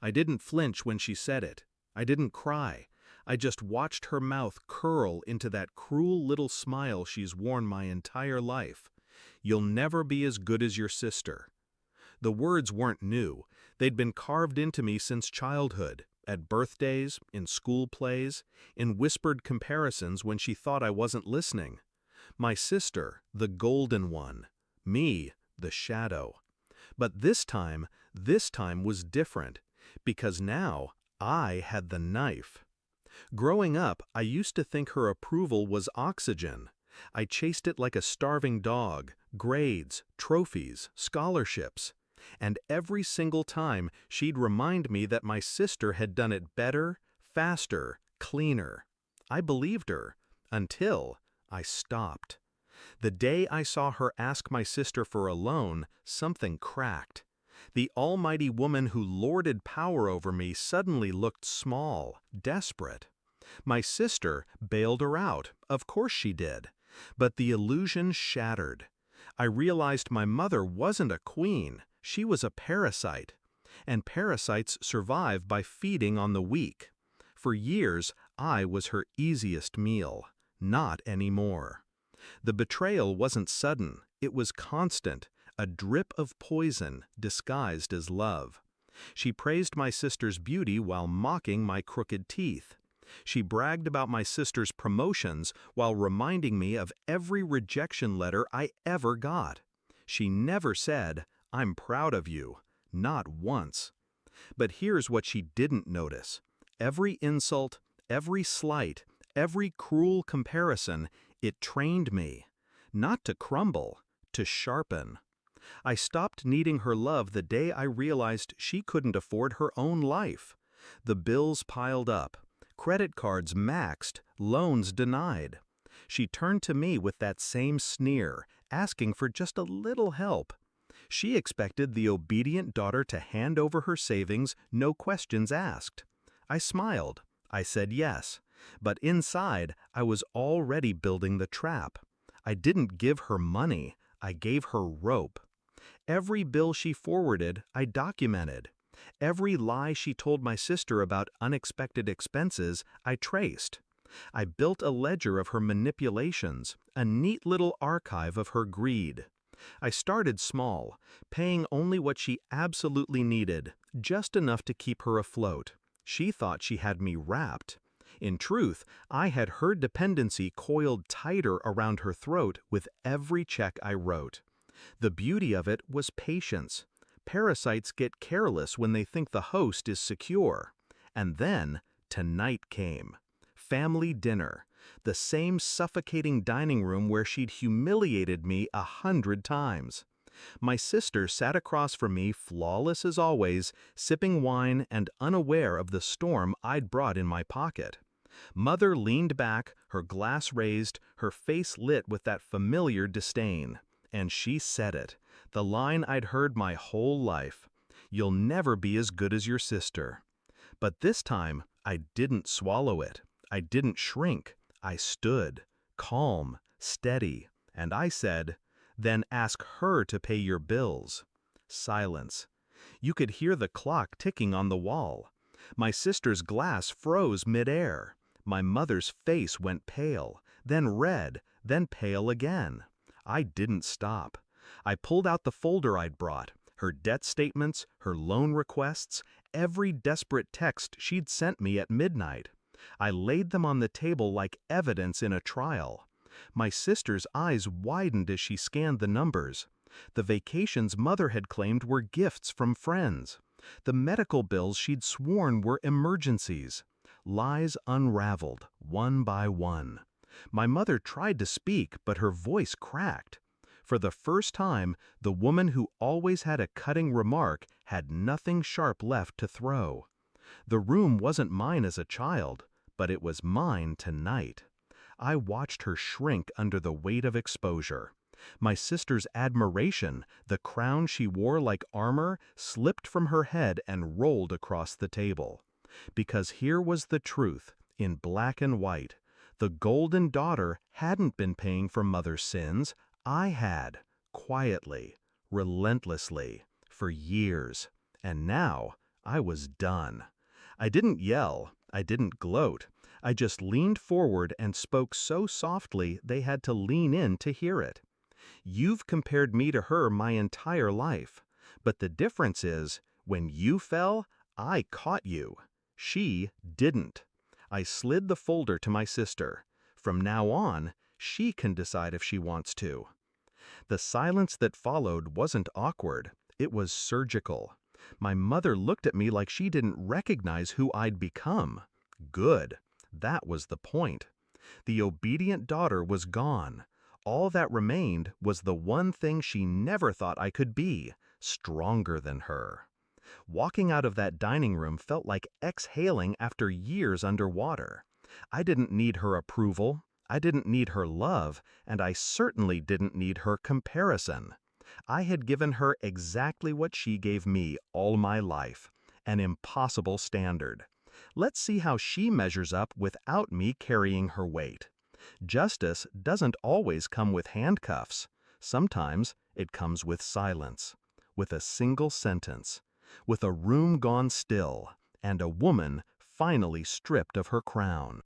I didn't flinch when she said it. I didn't cry. I just watched her mouth curl into that cruel little smile she's worn my entire life. You'll never be as good as your sister. The words weren't new. They'd been carved into me since childhood, at birthdays, in school plays, in whispered comparisons when she thought I wasn't listening. My sister, the golden one. Me, the shadow. But this time was different, because now I had the knife. Growing up, I used to think her approval was oxygen. I chased it like a starving dog, grades, trophies, scholarships. And every single time she'd remind me that my sister had done it better, faster, cleaner. I believed her, until I stopped. The day I saw her ask my sister for a loan, something cracked. The almighty woman who lorded power over me suddenly looked small, desperate. My sister bailed her out, of course she did. But the illusion shattered. I realized my mother wasn't a queen, she was a parasite. And parasites survive by feeding on the weak. For years, I was her easiest meal. Not anymore. The betrayal wasn't sudden, it was constant, a drip of poison disguised as love. She praised my sister's beauty while mocking my crooked teeth. She bragged about my sister's promotions while reminding me of every rejection letter I ever got. She never said, "I'm proud of you," not once. But here's what she didn't notice. Every insult, every slight, every cruel comparison, it trained me. Not to crumble, to sharpen. I stopped needing her love the day I realized she couldn't afford her own life. The bills piled up. Credit cards maxed, loans denied. She turned to me with that same sneer, asking for just a little help. She expected the obedient daughter to hand over her savings, no questions asked. I smiled. I said yes. But inside, I was already building the trap. I didn't give her money, I gave her rope. Every bill she forwarded, I documented. Every lie she told my sister about unexpected expenses, I traced. I built a ledger of her manipulations, a neat little archive of her greed. I started small, paying only what she absolutely needed, just enough to keep her afloat. She thought she had me wrapped. In truth, I had her dependency coiled tighter around her throat with every check I wrote. The beauty of it was patience. Parasites get careless when they think the host is secure. And then, tonight came. Family dinner. The same suffocating dining room where she'd humiliated me 100 times. My sister sat across from me, flawless as always, sipping wine and unaware of the storm I'd brought in my pocket. Mother leaned back, her glass raised, her face lit with that familiar disdain. And she said it, the line I'd heard my whole life. "You'll never be as good as your sister." But this time, I didn't swallow it. I didn't shrink. I stood, calm, steady, and I said, "Then ask her to pay your bills." Silence. You could hear the clock ticking on the wall. My sister's glass froze midair. My mother's face went pale, then red, then pale again. I didn't stop. I pulled out the folder I'd brought, her debt statements, her loan requests, every desperate text she'd sent me at midnight. I laid them on the table like evidence in a trial. My sister's eyes widened as she scanned the numbers. The vacations Mother had claimed were gifts from friends. The medical bills she'd sworn were emergencies. Lies unraveled, one by one. My mother tried to speak, but her voice cracked. For the first time, the woman who always had a cutting remark had nothing sharp left to throw. The room wasn't mine as a child, but it was mine tonight. I watched her shrink under the weight of exposure. My sister's admiration, the crown she wore like armor, slipped from her head and rolled across the table. Because here was the truth, in black and white. The golden daughter hadn't been paying for Mother's sins. I had, quietly, relentlessly, for years. And now I was done. I didn't yell, I didn't gloat. I just leaned forward and spoke so softly they had to lean in to hear it. You've compared me to her my entire life. But the difference is, when you fell, I caught you. She didn't. I slid the folder to my sister. From now on, she can decide if she wants to. The silence that followed wasn't awkward. It was surgical. My mother looked at me like she didn't recognize who I'd become. Good. That was the point. The obedient daughter was gone. All that remained was the one thing she never thought I could be, stronger than her. Walking out of that dining room felt like exhaling after years underwater. I didn't need her approval, I didn't need her love, and I certainly didn't need her comparison. I had given her exactly what she gave me all my life, an impossible standard. Let's see how she measures up without me carrying her weight. Justice doesn't always come with handcuffs. Sometimes it comes with silence, with a single sentence, with a room gone still, and a woman finally stripped of her crown.